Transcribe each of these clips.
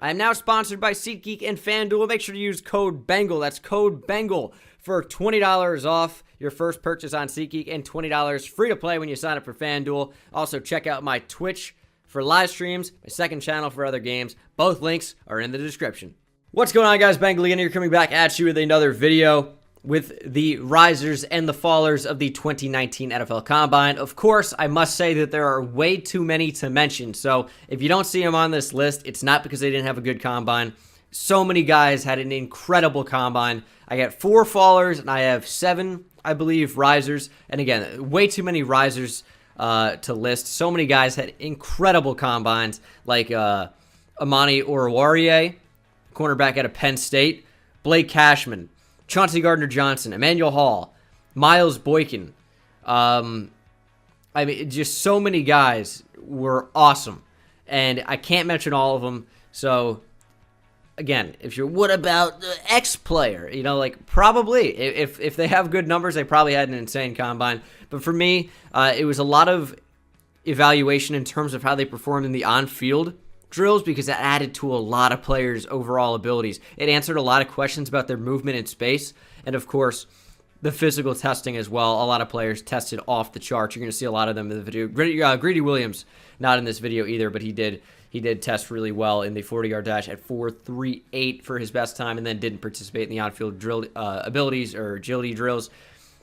I am now sponsored by SeatGeek and FanDuel. Make sure to use code BENGAL. That's code BENGAL for $20 off your first purchase on SeatGeek and $20 free to play when you sign up for FanDuel. Also, check out my Twitch for live streams, my second channel for other games. Both links are in the description. What's going on, guys? Bengal King here, coming back at you with another video with the risers and the fallers of the 2019 NFL Combine. Of course, I must say that there are way too many to mention. So if you don't see them on this list, it's not because they didn't have a good Combine. So many guys had an incredible Combine. I got 4 fallers and I have 7, I believe, risers. And again, way too many risers to list. So many guys had incredible Combines, like Amani Oruwariye, cornerback out of Penn State, Blake Cashman, Chauncey Gardner-Johnson, Emmanuel Hall, Miles Boykin. I mean, just so many guys were awesome. And I can't mention all of them. So, again, if you're, what about the X player? You know, like, probably. If they have good numbers, they probably had an insane Combine. But for me, it was a lot of evaluation in terms of how they performed in the on-field drills, because that added to a lot of players' overall abilities. It answered a lot of questions about their movement in space, and of course, the physical testing as well. A lot of players tested off the charts. You're going to see a lot of them in the video. Greedy Williams, not in this video either, but he did test really well in the 40-yard dash at 4.38 for his best time, and then didn't participate in the on-field drill abilities or agility drills.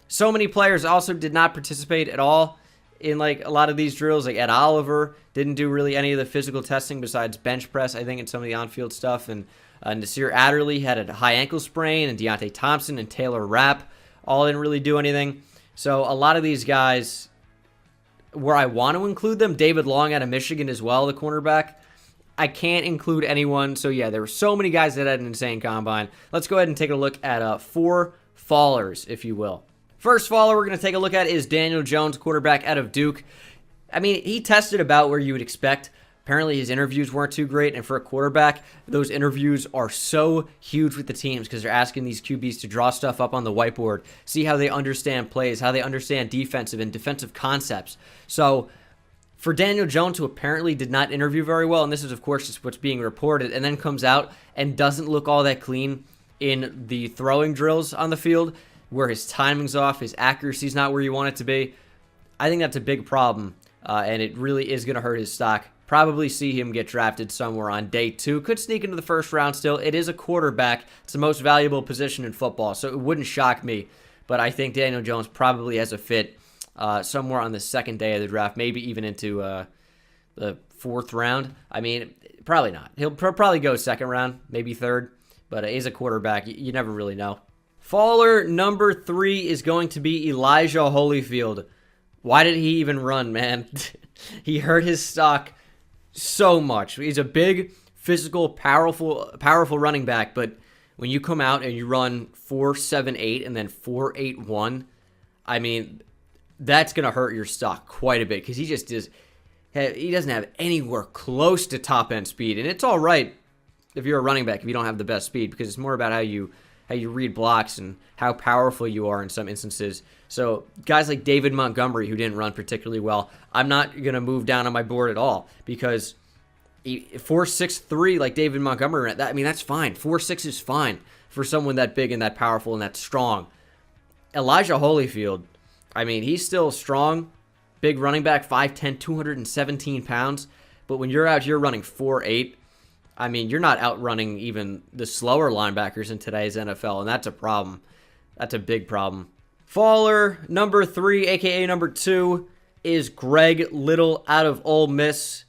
So many players also did not participate at all in like a lot of these drills. Like Ed Oliver didn't do really any of the physical testing besides bench press, I think, and some of the on-field stuff. And Nasir Adderley had a high ankle sprain, and Deontay Thompson and Taylor Rapp all didn't really do anything. So a lot of these guys, where I want to include them, David Long out of Michigan as well, the cornerback, I can't include anyone. So yeah, there were so many guys that had an insane Combine. Let's go ahead and take a look at 4 fallers, if you will. First faller we're going to take a look at is Daniel Jones, quarterback out of Duke. I mean, he tested about where you would expect. Apparently his interviews weren't too great, and for a quarterback, those interviews are so huge with the teams because they're asking these QBs to draw stuff up on the whiteboard, see how they understand plays, how they understand defensive and defensive concepts. So for Daniel Jones, who apparently did not interview very well, and this is of course just what's being reported, and then comes out and doesn't look all that clean in the throwing drills on the field, where his timing's off, his accuracy's not where you want it to be, I think that's a big problem, and it really is going to hurt his stock. Probably see him get drafted somewhere on day 2. Could sneak into the first round still. It is a quarterback. It's the most valuable position in football, so it wouldn't shock me. But I think Daniel Jones probably has a fit somewhere on the second day of the draft, maybe even into the 4th round. I mean, probably not. He'll probably go 2nd round, maybe 3rd, but he's a quarterback. You never really know. Faller number 3 is going to be Elijah Holyfield. Why did he even run, man? He hurt his stock so much. He's a big, physical, powerful running back, but when you come out and you run 4.78 and then 4.81, I mean, that's going to hurt your stock quite a bit because he doesn't have anywhere close to top-end speed, and it's all right if you're a running back if you don't have the best speed, because it's more about how you read blocks and how powerful you are in some instances. So guys like David Montgomery, who didn't run particularly well, I'm not going to move down on my board at all, because 4.63 like David Montgomery, I mean, that's fine. 4.6 is fine for someone that big and that powerful and that strong. Elijah Holyfield, I mean, he's still strong, big running back, 5'10", 217 pounds, but when you're out here running 4.8, I mean, you're not outrunning even the slower linebackers in today's NFL, and that's a problem. That's a big problem. Faller number 3, a.k.a. number 2, is Greg Little out of Ole Miss.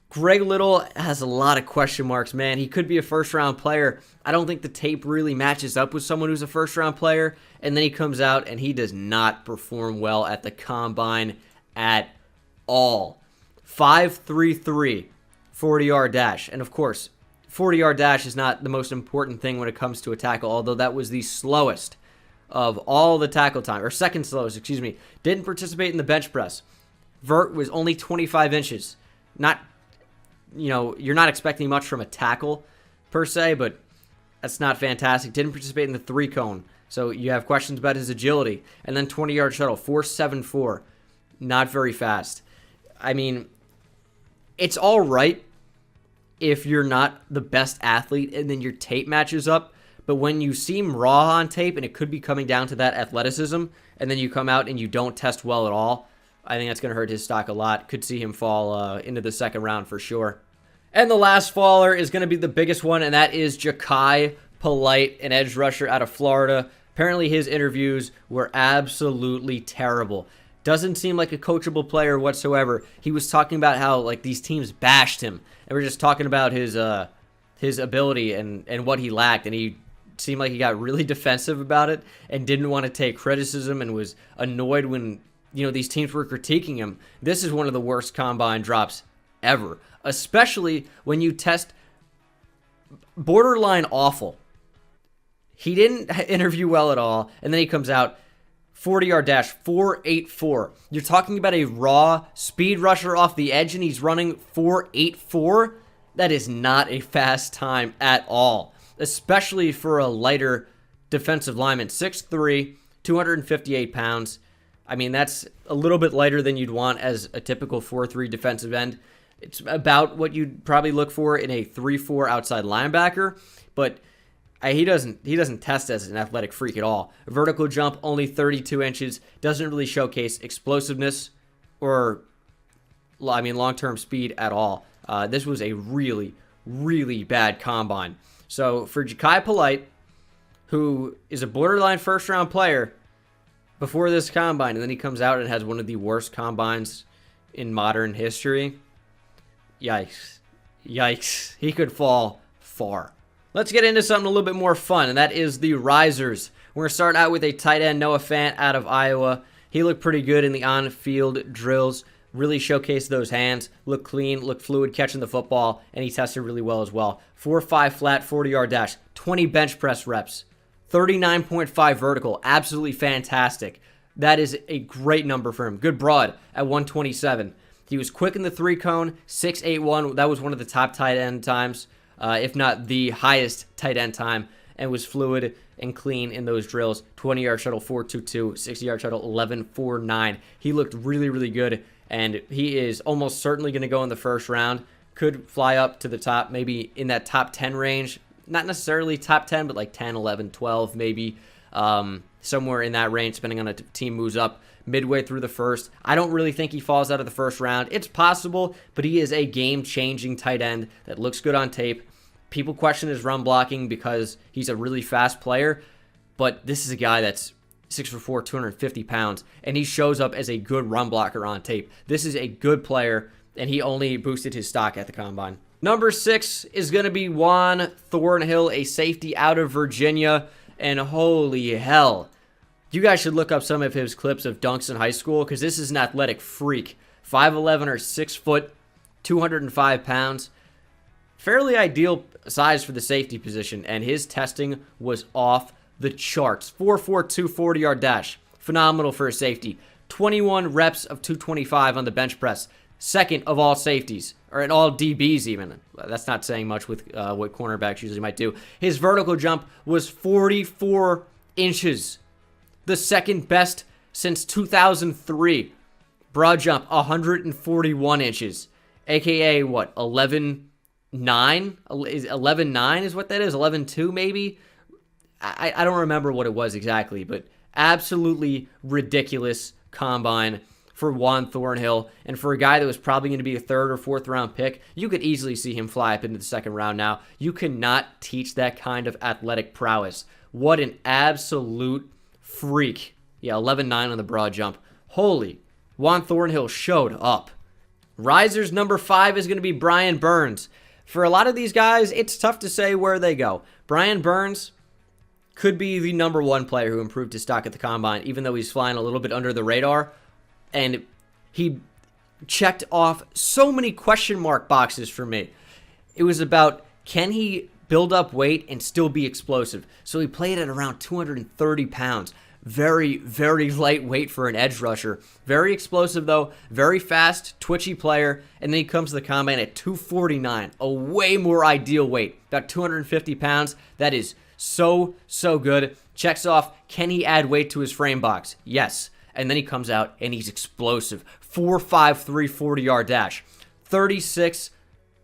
Greg Little has a lot of question marks, man. He could be a first-round player. I don't think the tape really matches up with someone who's a first-round player, and then he comes out and he does not perform well at the Combine at all. 5.33. 40-yard dash. And of course, 40-yard dash is not the most important thing when it comes to a tackle, although that was the slowest of all the tackle time, or second slowest, excuse me. Didn't participate in the bench press. Vert was only 25 inches. Not, you're not expecting much from a tackle per se, but that's not fantastic. Didn't participate in the 3-cone, so you have questions about his agility. And then 20-yard shuttle, 4.74. Not very fast. I mean, it's all right if you're not the best athlete and then your tape matches up. But when you seem raw on tape, and it could be coming down to that athleticism, and then you come out and you don't test well at all, I think that's going to hurt his stock a lot. Could see him fall into the second round for sure. And the last faller is going to be the biggest one, and that is Ja'Kai Polite, an edge rusher out of Florida. Apparently his interviews were absolutely terrible. Doesn't seem like a coachable player whatsoever. He was talking about how like these teams bashed him, and we're just talking about his ability and what he lacked, and he seemed like he got really defensive about it and didn't want to take criticism and was annoyed when these teams were critiquing him. This is one of the worst combine drops ever, especially when you test borderline awful. He didn't interview well at all, and then he comes out 40-yard dash, 4.84. You're talking about a raw speed rusher off the edge, and he's running 4.84. That is not a fast time at all, especially for a lighter defensive lineman. 6'3", 258 pounds. I mean, that's a little bit lighter than you'd want as a typical 4'3" defensive end. It's about what you'd probably look for in a 3-4 outside linebacker, but he doesn't test as an athletic freak at all. Vertical jump, only 32 inches. Doesn't really showcase explosiveness or, long-term speed at all. This was a really, really bad combine. So for Ja'Kai Polite, who is a borderline first-round player before this combine, and then he comes out and has one of the worst combines in modern history, yikes. Yikes. He could fall far. Let's get into something a little bit more fun, and that is the risers. We're going to start out with a tight end, Noah Fant, out of Iowa. He looked pretty good in the on-field drills, really showcased those hands, looked clean, looked fluid catching the football, and he tested really well as well. 4.5 flat, 40-yard dash, 20 bench press reps, 39.5 vertical, absolutely fantastic. That is a great number for him. Good broad at 127. He was quick in the three-cone, 6.81. That was one of the top tight end times, if not the highest tight end time, and was fluid and clean in those drills. 20-yard shuttle, 4.22, 60-yard shuttle, 11.49. He looked really, really good, and he is almost certainly going to go in the first round. Could fly up to the top, maybe in that top 10 range. Not necessarily top 10, but like 10, 11, 12 maybe. Somewhere in that range, depending on a team moves up midway through the first. I don't really think he falls out of the first round. It's possible, but he is a game-changing tight end that looks good on tape. People question his run blocking because he's a really fast player, but this is a guy that's 6'4", 250 pounds, and he shows up as a good run blocker on tape. This is a good player, and he only boosted his stock at the combine. Number 6 is going to be Juan Thornhill, a safety out of Virginia, and holy hell, you guys should look up some of his clips of dunks in high school, because this is an athletic freak. 5'11" or 6 foot, 205 pounds. Fairly ideal size for the safety position, and his testing was off the charts. 4.42 40-yard dash. Phenomenal for a safety. 21 reps of 225 on the bench press. Second of all safeties, or in all DBs even. That's not saying much with what cornerbacks usually might do. His vertical jump was 44 inches. The second best since 2003. Broad jump, 141 inches. AKA, what, 11.9? 11.9 is what that is? 11.2 maybe? I don't remember what it was exactly, but absolutely ridiculous combine for Juan Thornhill. And for a guy that was probably going to be a third or fourth round pick, you could easily see him fly up into the second round now. You cannot teach that kind of athletic prowess. What an absolute freak. Yeah, 11.9 on the broad jump. Holy, Juan Thornhill showed up. Risers number 5 is going to be Brian Burns. For a lot of these guys, it's tough to say where they go. Brian Burns could be the number 1 player who improved his stock at the combine, even though he's flying a little bit under the radar. And he checked off so many question mark boxes for me. It was about, can he build up weight and still be explosive? So he played at around 230 pounds. Very, very lightweight for an edge rusher. Very explosive, though. Very fast, twitchy player. And then he comes to the combine at 249, a way more ideal weight. About 250 pounds. That is so, so good. Checks off, can he add weight to his frame box? Yes. And then he comes out and he's explosive. 4.53 40-yard dash. 36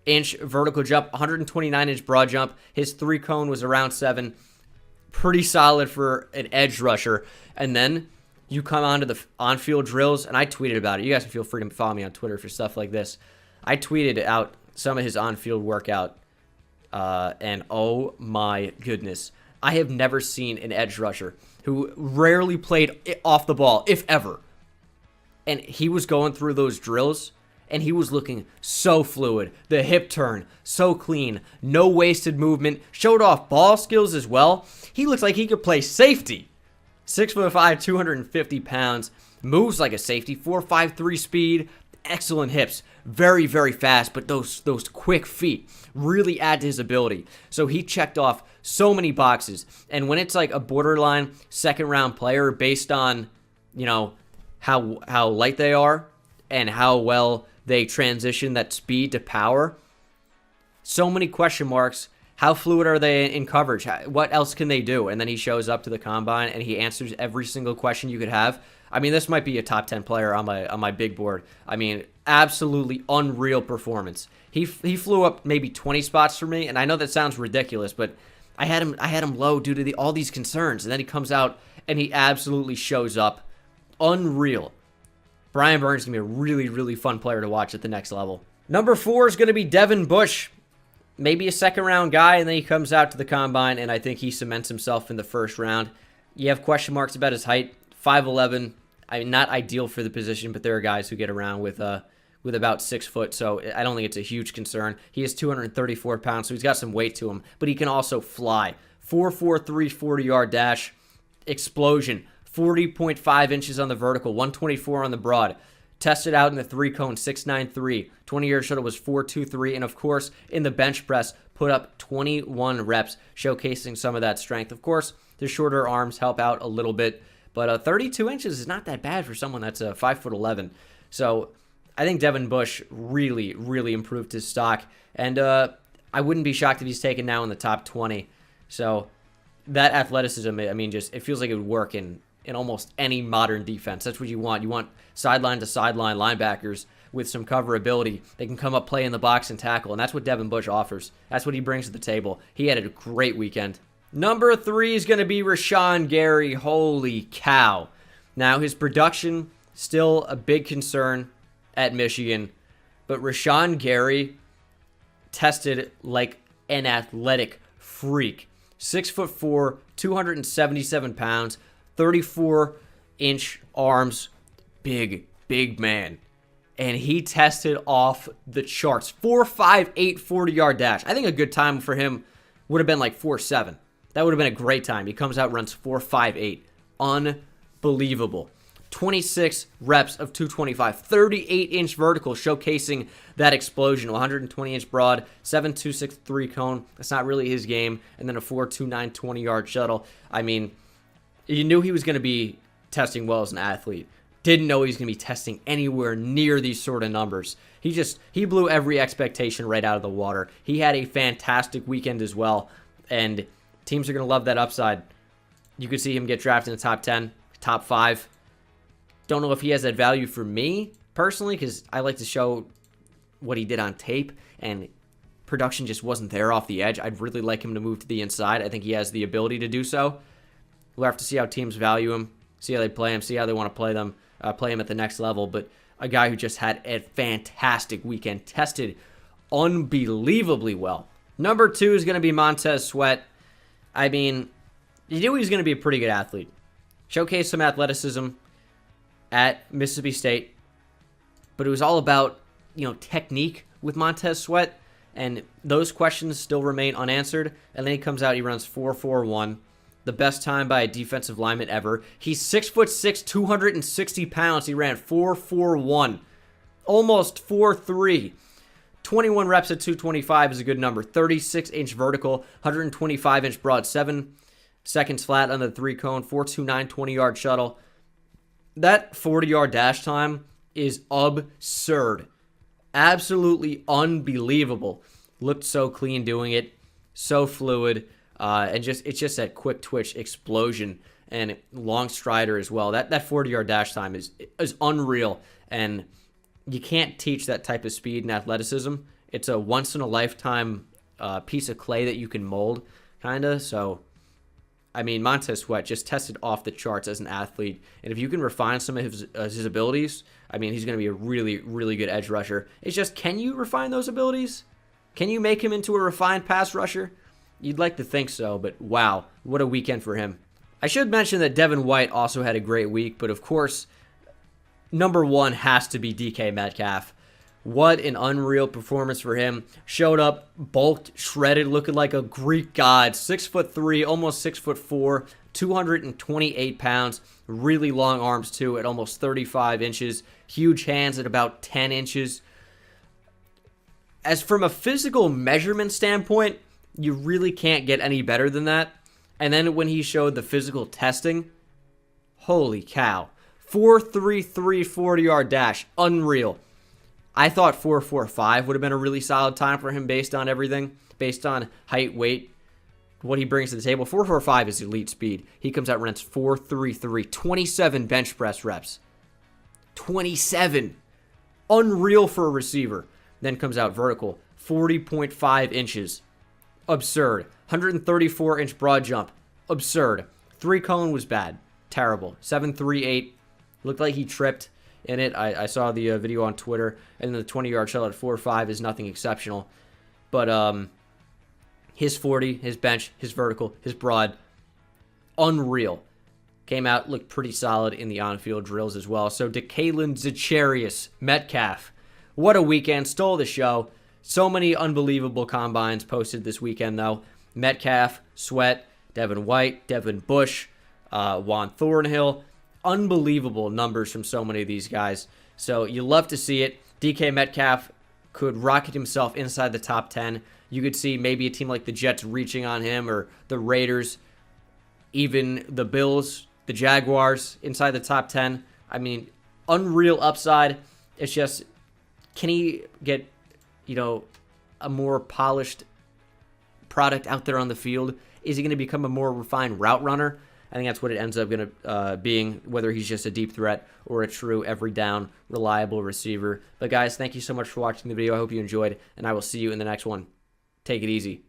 inch vertical jump, 129 inch broad jump. His 3-cone was around 7. Pretty solid for an edge rusher. And then you come onto the on-field drills, and I tweeted about it. You guys can feel free to follow me on Twitter for stuff like this. I tweeted out some of his on-field workout, and oh my goodness. I have never seen an edge rusher who rarely played off the ball, if ever. And he was going through those drills, and he was looking so fluid. The hip turn, so clean. No wasted movement. Showed off ball skills as well. He looks like he could play safety. 6'5", 250 pounds. Moves like a safety. 4.53 speed. Excellent hips. Very, very fast, but those quick feet really add to his ability. So he checked off so many boxes. And when it's like a borderline second-round player based on, how light they are and how well they transition that speed to power, so many question marks. How fluid are they in coverage? What else can they do? And then he shows up to the combine and he answers every single question you could have. I mean, this might be a top 10 player on my big board. I mean, absolutely unreal performance. He flew up maybe 20 spots for me, and I know that sounds ridiculous, but I had him low due to all these concerns, and then he comes out and he absolutely shows up. Unreal. Brian Burns is going to be a really, really fun player to watch at the next level. Number 4 is going to be Devin Bush. Maybe a second-round guy, and then he comes out to the combine, and I think he cements himself in the first round. You have question marks about his height. 5'11". I mean, not ideal for the position, but there are guys who get around with about 6 foot, so I don't think it's a huge concern. He is 234 pounds, so he's got some weight to him, but he can also fly. 4.43 40-yard dash, explosion, 40.5 inches on the vertical, 124 on the broad. Tested out in the 3-cone, 6.93. 20-yard shuttle was 4.23, and of course, in the bench press, put up 21 reps, showcasing some of that strength. Of course, the shorter arms help out a little bit, but 32 inches is not that bad for someone that's 5'11". So I think Devin Bush really, really improved his stock. And I wouldn't be shocked if he's taken now in the top 20. So that athleticism, I mean, just it feels like it would work in almost any modern defense. That's what you want. You want sideline to sideline linebackers with some cover ability. They can come up, play in the box, and tackle. And that's what Devin Bush offers. That's what he brings to the table. He had a great weekend. Number 3 is going to be Rashawn Gary. Holy cow. Now, his production, still a big concern at Michigan. But Rashawn Gary tested like an athletic freak. 6'4", 277 pounds, 34-inch arms. Big man. And he tested off the charts. 4.58 40-yard dash. I think a good time for him would have been like 4.7. That would have been a great time. He comes out, runs 4.58. Unbelievable. 26 reps of 225. 38-inch vertical, showcasing that explosion. 120-inch broad, 7.26 3-cone. That's not really his game. And then a 4.29 20-yard shuttle. I mean, you knew he was going to be testing well as an athlete. Didn't know he was going to be testing anywhere near these sort of numbers. He blew every expectation right out of the water. He had a fantastic weekend as well. And teams are going to love that upside. You could see him get drafted in the top 10, top 5. Don't know if he has that value for me personally, because I like to show what he did on tape, and production just wasn't there off the edge. I'd really like him to move to the inside. I think he has the ability to do so. We'll have to see how teams value him, see how they play him, see how they want to play him at the next level. But a guy who just had a fantastic weekend, tested unbelievably well. Number 2 is going to be Montez Sweat. I mean, you knew he was going to be a pretty good athlete. Showcased some athleticism at Mississippi State, but it was all about, technique with Montez Sweat, and those questions still remain unanswered. And then he comes out, he runs 4.41, the best time by a defensive lineman ever. He's 6'6", 260 pounds. He ran 4.41, almost 4.3. 21 reps at 225 is a good number. 36-inch vertical, 125-inch broad, 7 seconds flat on the 3-cone, 4.29 20-yard shuttle. That 40-yard dash time is absurd. Absolutely unbelievable. Looked so clean doing it, so fluid, and it's just that quick twitch explosion and long strider as well. That 40-yard dash time is unreal, and you can't teach that type of speed and athleticism. It's a once-in-a-lifetime piece of clay that you can mold, kind of. So, I mean, Montez Sweat just tested off the charts as an athlete. And if you can refine some of his abilities, I mean, he's going to be a really, really good edge rusher. It's just, can you refine those abilities? Can you make him into a refined pass rusher? You'd like to think so, but wow, what a weekend for him. I should mention that Devin White also had a great week, but of course, number one has to be DK Metcalf. What an unreal performance for him. Showed up, bulked, shredded, looking like a Greek god. 6'3", almost 6'4", 228 pounds. Really long arms too at almost 35 inches. Huge hands at about 10 inches. As from a physical measurement standpoint, you really can't get any better than that. And then when he showed the physical testing, holy cow. 4.33 40-yard dash. Unreal. I thought 4.45 would have been a really solid time for him based on everything, based on height, weight, what he brings to the table. 4.45 is elite speed. He comes out and runs 4.33, 27 bench press reps. 27. Unreal for a receiver. Then comes out vertical, 40.5 inches. Absurd. 134-inch broad jump. Absurd. 3-cone was bad. Terrible. 7.38. Looked like he tripped in it. I saw the video on Twitter, and the 20-yard shuttle at 4.5 is nothing exceptional. But his 40, his bench, his vertical, his broad, unreal. Came out, looked pretty solid in the on-field drills as well. So DeKalin Zacharias Metcalf, what a weekend. Stole the show. So many unbelievable combines posted this weekend, though. Metcalf, Sweat, Devin White, Devin Bush, Juan Thornhill. Unbelievable numbers from so many of these guys. So you love to see it. DK Metcalf could rocket himself inside the top 10. You could see maybe a team like the Jets reaching on him, or the Raiders, even the Bills, the Jaguars inside the top 10. I mean, unreal upside. It's just, can he get, a more polished product out there on the field? Is he going to become a more refined route runner? I think that's what it ends up going to being, whether he's just a deep threat or a true every down, reliable receiver. But guys, thank you so much for watching the video. I hope you enjoyed, and I will see you in the next one. Take it easy.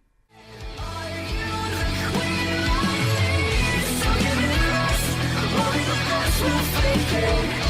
We'll